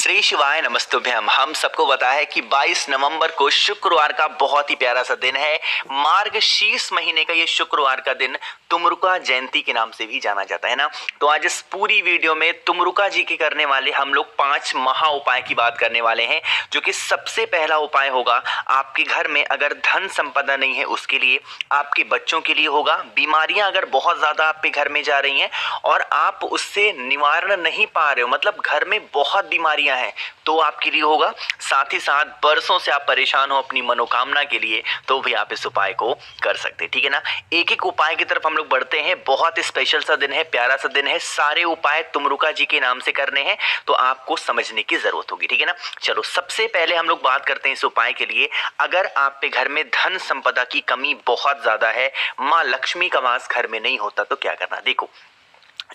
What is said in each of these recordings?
श्री शिवाय नमस्तुभ्यम। हम सबको पता है कि 22 नवंबर को शुक्रवार का बहुत ही प्यारा सा दिन है। मार्गशीर्ष महीने का ये शुक्रवार का दिन तुमरुका जयंती के नाम से भी जाना जाता है ना। तो आज इस पूरी वीडियो में तुमरुका जी के करने वाले हम लोग 5 महा उपाय की बात करने वाले हैं। जो कि सबसे पहला उपाय होगा आपके घर में अगर धन संपदा नहीं है उसके लिए, आपके बच्चों के लिए होगा। बीमारियां अगर बहुत ज्यादा आपके घर में जा रही हैं और आप उससे निवारण नहीं पा रहे हो, मतलब घर में बहुत बीमारियां हैं, तो आपके लिए होगा। साथ ही साथ बरसों से आप परेशान हो अपनी मनोकामना के लिए, तो भी आप इस उपाय को कर सकते हैं, ठीक है ना। एक एक उपाय की तरफ हम लोग बढ़ते हैं। बहुत स्पेशल सा दिन है, प्यारा सा दिन है। सारे उपाय तुमरुका जी के नाम से करने हैं, तो आपको समझने की जरूरत होगी, ठीक है ना। चलो सबसे पहले हम लोग बात करते हैं इस उपाय के लिए। अगर आप पे घर में धन संपदा की कमी बहुत ज्यादा है, माँ लक्ष्मी का वास घर में नहीं होता, तो क्या करना। देखो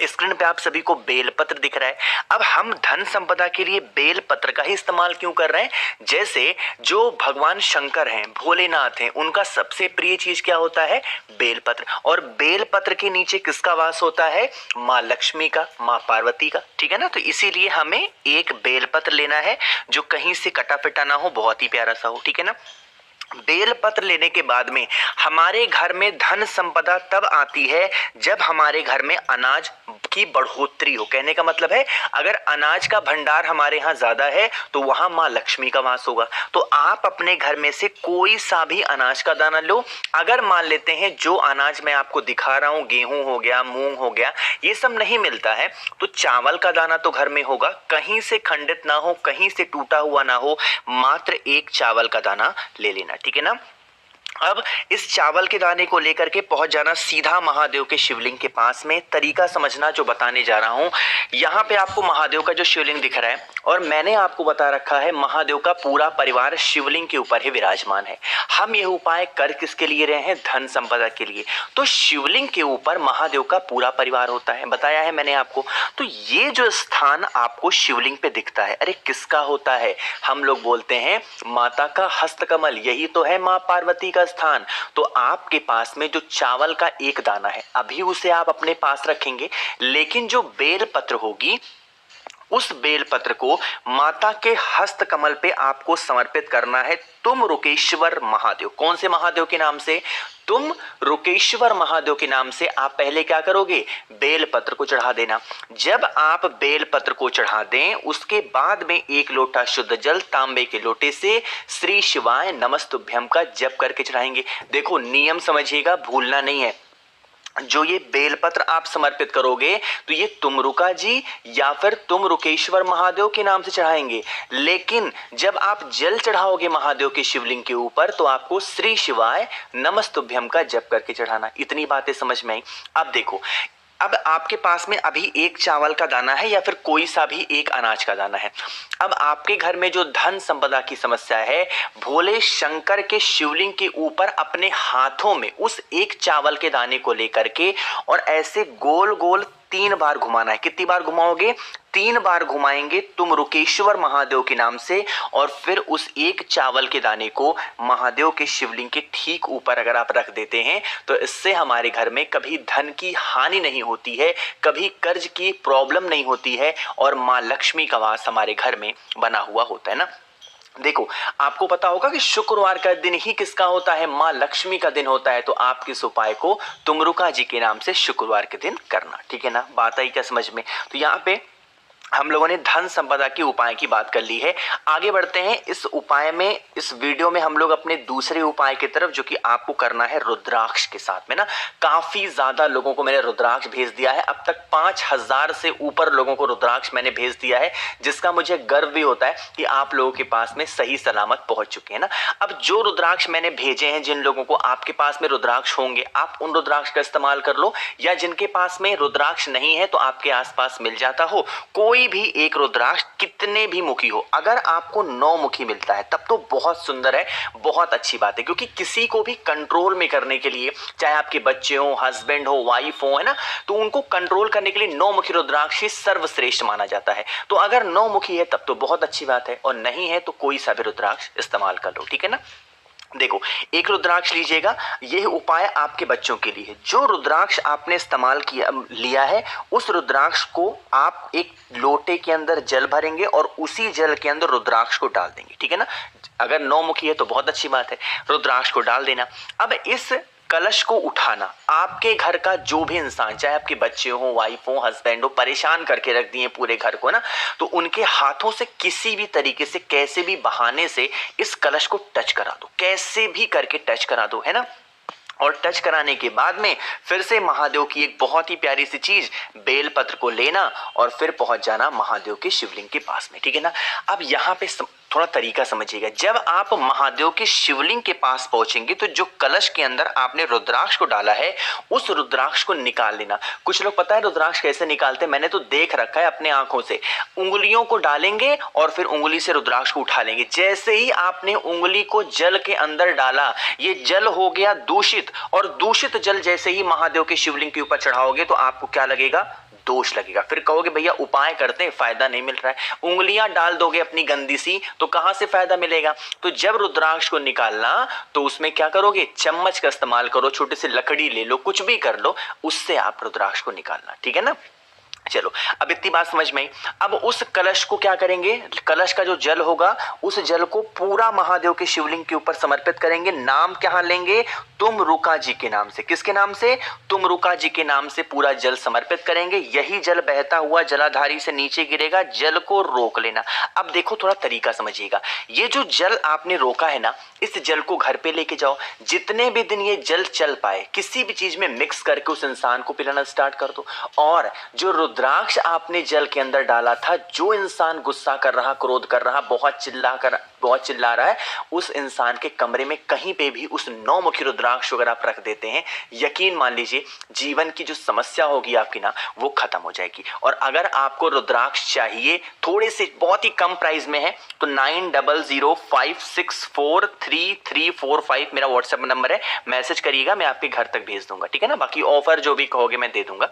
स्क्रीन पे आप सभी को बेलपत्र दिख रहा है। अब हम धन संपदा के लिए बेलपत्र का ही इस्तेमाल क्यों कर रहे हैं? जैसे जो भगवान शंकर हैं, भोलेनाथ हैं, उनका सबसे प्रिय चीज क्या होता है? बेलपत्र। और बेलपत्र के नीचे किसका वास होता है? माँ लक्ष्मी का, माँ पार्वती का, ठीक है ना। तो इसीलिए हमें एक बेलपत्र लेना है जो कहीं से कटा पिटा ना हो, बहुत ही प्यारा सा हो, ठीक है ना। बेलपत्र लेने के बाद में हमारे घर में धन संपदा तब आती है जब हमारे घर में अनाज की बढ़ोतरी हो। कहने का मतलब है अगर अनाज का भंडार हमारे यहाँ ज्यादा है तो वहां माँ लक्ष्मी का वास होगा। तो आप अपने घर में से कोई सा भी अनाज का दाना लो। अगर मान लेते हैं जो अनाज मैं आपको दिखा रहा हूँ, गेहूं हो गया, मूंग हो गया, ये सब नहीं मिलता है, तो चावल का दाना तो घर में होगा। कहीं से खंडित ना हो, कहीं से टूटा हुआ ना हो, मात्र एक चावल का दाना ले लेना, ठीक है ना। अब इस चावल के दाने को लेकर के पहुंच जाना सीधा महादेव के शिवलिंग के पास में। तरीका समझना जो बताने जा रहा हूं। यहाँ पे आपको महादेव का जो शिवलिंग दिख रहा है और मैंने आपको बता रखा है महादेव का पूरा परिवार शिवलिंग के ऊपर ही विराजमान है। हम यह उपाय कर किसके लिए रहे हैं? धन संपदा के लिए। तो शिवलिंग के ऊपर महादेव का पूरा परिवार होता है, बताया है मैंने आपको। तो ये जो स्थान आपको शिवलिंग पे दिखता है, अरे किसका होता है? हम लोग बोलते हैं माता का हस्तकमल, यही तो है माँ पार्वती का स्थान। तो आपके पास में जो चावल का एक दाना है, अभी उसे आप अपने पास रखेंगे, लेकिन जो बेलपत्र होगी उस बेलपत्र को माता के हस्त कमल पे आपको समर्पित करना है। तुम रुकेश्वर महादेव, कौन से महादेव के नाम से? तुम रुकेश्वर महादेव के नाम से आप पहले क्या करोगे? बेलपत्र को चढ़ा देना। जब आप बेलपत्र को चढ़ा दें उसके बाद में 1 लोटा शुद्ध जल तांबे के लोटे से श्री शिवाय नमस्तुभ्यम का जप करके चढ़ाएंगे। देखो नियम समझिएगा, भूलना नहीं है। जो ये बेलपत्र आप समर्पित करोगे तो ये तुमरुका जी या फिर तुम रुकेश्वर महादेव के नाम से चढ़ाएंगे, लेकिन जब आप जल चढ़ाओगे महादेव के शिवलिंग के ऊपर तो आपको श्री शिवाय नमस्तुभ्यम का जप करके चढ़ाना। इतनी बातें समझ में आई। अब देखो, अब आपके पास में अभी एक चावल का दाना है या फिर कोई सा भी एक अनाज का दाना है। अब आपके घर में जो धन संपदा की समस्या है, भोले शंकर के शिवलिंग के ऊपर अपने हाथों में उस एक चावल के दाने को लेकर के और ऐसे गोल गोल 3 बार घुमाना है। कितनी बार घुमाओगे? 3 बार घुमाएंगे तुम रुकेश्वर महादेव के नाम से। और फिर उस एक चावल के दाने को महादेव के शिवलिंग के ठीक ऊपर अगर आप रख देते हैं तो इससे हमारे घर में कभी धन की हानि नहीं होती है, कभी कर्ज की प्रॉब्लम नहीं होती है और माँ लक्ष्मी का वास हमारे घर में बना हुआ होता है ना। देखो आपको पता होगा कि शुक्रवार का दिन ही किसका होता है? माँ लक्ष्मी का दिन होता है। तो आप किस उपाय को तुमरुका जी के नाम से शुक्रवार के दिन करना, ठीक है ना। बात आई क्या समझ में? तो यहाँ पे हम लोगों ने धन संपदा के उपाय की बात कर ली है। आगे बढ़ते हैं इस उपाय में। इस वीडियो में हम लोग अपने दूसरे उपाय की तरफ, जो कि आपको करना है रुद्राक्ष के साथ में ना। काफी ज्यादा लोगों को मैंने रुद्राक्ष भेज दिया है, अब तक 5000 से ऊपर लोगों को रुद्राक्ष मैंने भेज दिया है, जिसका मुझे गर्व भी होता है कि आप लोगों के पास में सही सलामत पहुंच चुके हैं ना। अब जो रुद्राक्ष मैंने भेजे हैं, जिन लोगों को आपके पास में रुद्राक्ष होंगे, आप उन रुद्राक्ष का इस्तेमाल कर लो, या जिनके पास में रुद्राक्ष नहीं है तो आपके आसपास मिल जाता हो कोई भी एक रुद्राक्ष, कितने भी मुखी हो। अगर आपको 9 मुखी मिलता है तब तो बहुत सुंदर है, बहुत अच्छी बात है। क्योंकि किसी को भी कंट्रोल में करने के लिए, चाहे आपके बच्चे हो, हस्बैंड हो, वाइफ हो, है ना, तो उनको कंट्रोल करने के लिए 9 मुखी रुद्राक्ष ही सर्वश्रेष्ठ माना जाता है। तो अगर 9 मुखी है तब तो बहुत अच्छी बात है, और नहीं है तो कोई सा भी रुद्राक्ष इस्तेमाल कर लो, ठीक है ना। देखो, एक रुद्राक्ष लीजिएगा, यह उपाय आपके बच्चों के लिए है। जो रुद्राक्ष आपने इस्तेमाल किया लिया है, उस रुद्राक्ष को आप एक लोटे के अंदर जल भरेंगे और उसी जल के अंदर रुद्राक्ष को डाल देंगे, ठीक है ना। अगर 9 मुखी है तो बहुत अच्छी बात है, रुद्राक्ष को डाल देना। अब इस कलश को उठाना, आपके घर का जो भी इंसान, चाहे आपके बच्चे हो, वाइफ हो, हस्बैंड हो, परेशान करके रख दिए पूरे घर को ना, तो उनके हाथों से किसी भी तरीके से, कैसे भी बहाने से इस कलश को टच करा दो, कैसे भी करके टच करा दो, है ना। और टच कराने के बाद में फिर से महादेव की एक बहुत ही प्यारी सी चीज, बेलपत्र को लेना और फिर पहुंच जाना महादेव के शिवलिंग के पास में, ठीक है ना। अब यहाँ पे थोड़ा तरीका समझिएगा। जब आप महादेव के शिवलिंग के पास पहुंचेंगे तो जो कलश के अंदर आपने रुद्राक्ष को डाला है, उस रुद्राक्ष को निकाल लेना। कुछ लोग पता है रुद्राक्ष कैसे निकालते हैं, मैंने तो देख रखा है अपने आंखों से। उंगलियों को डालेंगे और फिर उंगली से रुद्राक्ष को उठा लेंगे। जैसे ही आपने उंगली को जल के अंदर डाला, ये जल हो गया दूषित, और दूषित जल जैसे ही महादेव के शिवलिंग के ऊपर चढ़ाओगे तो आपको क्या लगेगा, दोष लगेगा। फिर कहोगे भैया उपाय करते हैं, फायदा नहीं मिल रहा है। उंगलियां डाल दोगे अपनी गंदी सी तो कहां से फायदा मिलेगा। तो जब रुद्राक्ष को निकालना तो उसमें क्या करोगे, चम्मच का इस्तेमाल करो, छोटी सी लकड़ी ले लो, कुछ भी कर लो, उससे आप रुद्राक्ष को निकालना, ठीक है ना। चलो, अब इतनी बात समझ में आई। अब उस कलश को क्या करेंगे, कलश का जो जल होगा, उस जल को पूरा महादेव के शिवलिंग के ऊपर समर्पित करेंगे। नाम क्या लेंगे, तुमरुका जी के नाम से। किसके नाम से, तुमरुका जी के नाम से पूरा जल समर्पित करेंगे। यही जल बहता हुआ जलाधारी से नीचे गिरेगा, जल को रोक लेना। अब देखो थोड़ा तरीका समझिएगा। ये जो जल आपने रोका है ना, इस जल को घर पे लेके जाओ, जितने भी दिन ये जल चल पाए किसी भी चीज में मिक्स करके उस इंसान को पिलाना स्टार्ट कर दो। और जो रुद्राक्ष आपने जल के अंदर डाला था, जो इंसान गुस्सा कर रहा, क्रोध कर रहा, बहुत चिल्ला रहा है, उस इंसान के कमरे में कहीं पे भी उस 9 मुखी रुद्राक्ष अगर आप रख देते हैं, यकीन मान लीजिए जीवन की जो समस्या होगी आपकी ना, वो खत्म हो जाएगी। और अगर आपको रुद्राक्ष चाहिए, थोड़े से बहुत ही कम प्राइस में है, तो 9005643345 मेरा व्हाट्सएप नंबर है, मैसेज करिएगा, मैं आपके घर तक भेज दूंगा, ठीक है ना। बाकी ऑफर जो भी कहोगे मैं दे दूंगा।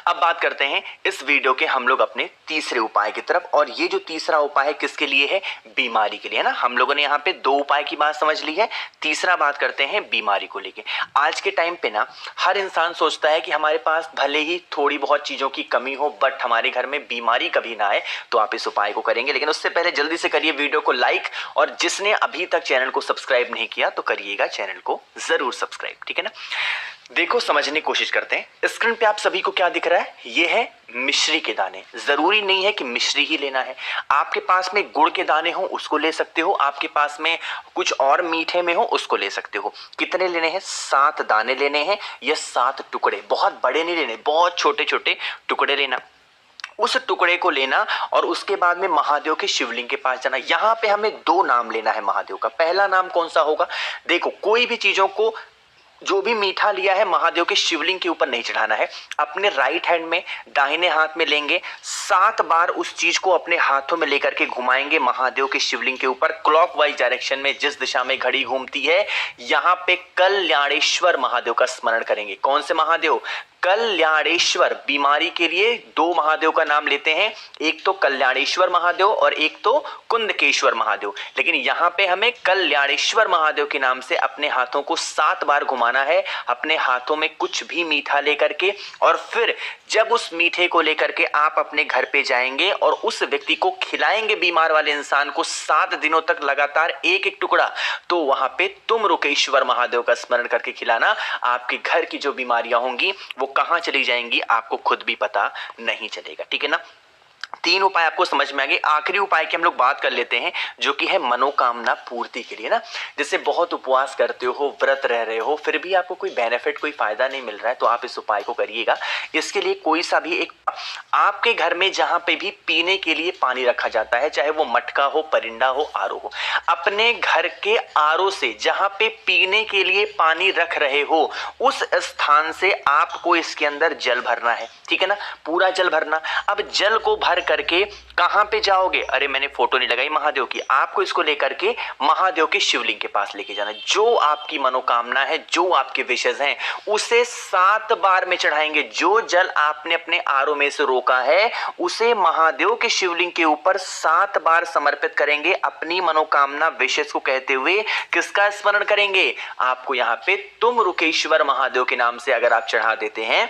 अब बात करते हैं इस वीडियो के हम लोग अपने तीसरे उपाय की तरफ। और ये जो तीसरा उपाय है किसके लिए है, बीमारी के लिए, ना। हम लोगों ने यहाँ पे 2 उपाय की बात समझ ली है, तीसरा बात करते हैं बीमारी को लेके। आज के टाइम पे ना हर इंसान सोचता है कि हमारे पास भले ही थोड़ी बहुत चीजों की कमी हो, बट हमारे घर में बीमारी कभी ना आए, तो आप इस उपाय को करेंगे। लेकिन उससे पहले जल्दी से करिए वीडियो को लाइक, और जिसने अभी तक चैनल को सब्सक्राइब नहीं किया तो करिएगा चैनल को जरूर सब्सक्राइब, ठीक है ना। देखो, समझने की कोशिश करते हैं। स्क्रीन पे आप सभी को क्या दिख रहा है, ये है मिश्री के दाने। जरूरी नहीं है कि मिश्री ही लेना है, आपके पास में गुड़ के दाने हो उसको ले सकते हो, आपके पास में कुछ और मीठे में हो उसको ले सकते हो। कितने लेने हैं, 7 दाने लेने हैं, या 7 टुकड़े, बहुत बड़े नहीं लेने, बहुत छोटे छोटे टुकड़े लेना। उस टुकड़े को लेना और उसके बाद में महादेव के शिवलिंग के पास जाना। यहाँ पे हमें 2 नाम लेना है महादेव का। पहला नाम कौन सा होगा, देखो, कोई भी चीजों को, जो भी मीठा लिया है महादेव के शिवलिंग के ऊपर नहीं चढ़ाना है। अपने राइट हैंड में, दाहिने हाथ में लेंगे, 7 बार उस चीज को अपने हाथों में लेकर के घुमाएंगे महादेव के शिवलिंग के ऊपर, क्लॉकवाइज डायरेक्शन में, जिस दिशा में घड़ी घूमती है। यहाँ पे कल्याणेश्वर महादेव का स्मरण करेंगे। कौन से महादेव, कल्याणेश्वर। बीमारी के लिए 2 महादेव का नाम लेते हैं, एक तो कल्याणेश्वर महादेव और एक तो कुंदकेश्वर महादेव। लेकिन यहाँ पे हमें कल्याणेश्वर महादेव के नाम से अपने हाथों को 7 बार घुमाना है, अपने हाथों में कुछ भी मीठा लेकर के। और फिर जब उस मीठे को लेकर के आप अपने घर पे जाएंगे और उस व्यक्ति को खिलाएंगे, बीमार वाले इंसान को, 7 दिनों तक लगातार एक एक टुकड़ा, तो वहां पे तुमरुकेश्वर महादेव का स्मरण करके खिलाना। आपके घर की जो बीमारियां होंगी वो कहां चली जाएंगी आपको खुद भी पता नहीं चलेगा, ठीक है ना। 3 उपाय आपको समझ में आ गए। आखिरी उपाय की हम लोग बात कर लेते हैं, जो कि है मनोकामना पूर्ति के लिए, ना। जैसे बहुत उपवास करते हो, व्रत रह रहे हो, फिर भी आपको कोई बेनिफिट, कोई फायदा नहीं मिल रहा है, तो आप इस उपाय को करिएगा। इसके लिए कोई सा भी एक, आपके घर में जहां पे भी पीने के लिए पानी रखा जाता है, चाहे वो मटका हो, परिंदा हो, आरो हो, अपने घर के आरो से जहां पे पीने के लिए पानी रख रहे हो, उस स्थान से आपको इसके अंदर जल भरना है, ठीक है ना, पूरा जल भरना। अब जल को भर भर करके कहां पे जाओगे? अरे मैंने फोटो नहीं लगाई महादेव की, आपको इसको लेकर के महादेव के शिवलिंग के पास लेके जाना। जो आपकी मनोकामना है, जो आपके विशेष हैं, उसे 7 बार में चढ़ाएंगे। जो जल आपने अपने आरो में से रोका है उसे महादेव के शिवलिंग के ऊपर 7 बार समर्पित करेंगे। अपनी मनोकामना विशेष को कहते हुए किसका स्मरण करेंगे? आपको यहाँ पे तुम रुकेश्वर महादेव के नाम से अगर आप चढ़ा देते हैं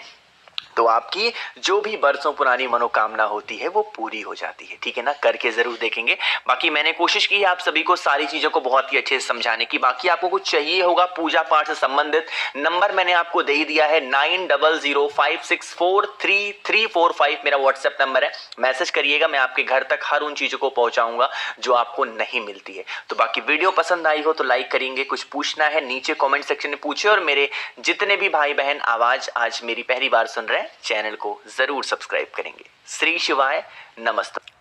तो आपकी जो भी बरसों पुरानी मनोकामना होती है वो पूरी हो जाती है। ठीक है ना, करके जरूर देखेंगे। बाकी मैंने कोशिश की है आप सभी को सारी चीजों को बहुत ही अच्छे से समझाने की। बाकी आपको कुछ चाहिए होगा पूजा पाठ से संबंधित, नंबर मैंने आपको दे ही दिया है 9005643345 मेरा व्हाट्सएप नंबर है। मैसेज करिएगा, मैं आपके घर तक हर उन चीजों को पहुंचाऊंगा जो आपको नहीं मिलती है। तो बाकी वीडियो पसंद आई हो तो लाइक करेंगे, कुछ पूछना है नीचे कमेंट सेक्शन में पूछे, और मेरे जितने भी भाई बहन आवाज आज मेरी पहली बार सुन रहे हैं चैनल को जरूर सब्सक्राइब करेंगे। श्री शिवाय, नमस्ते।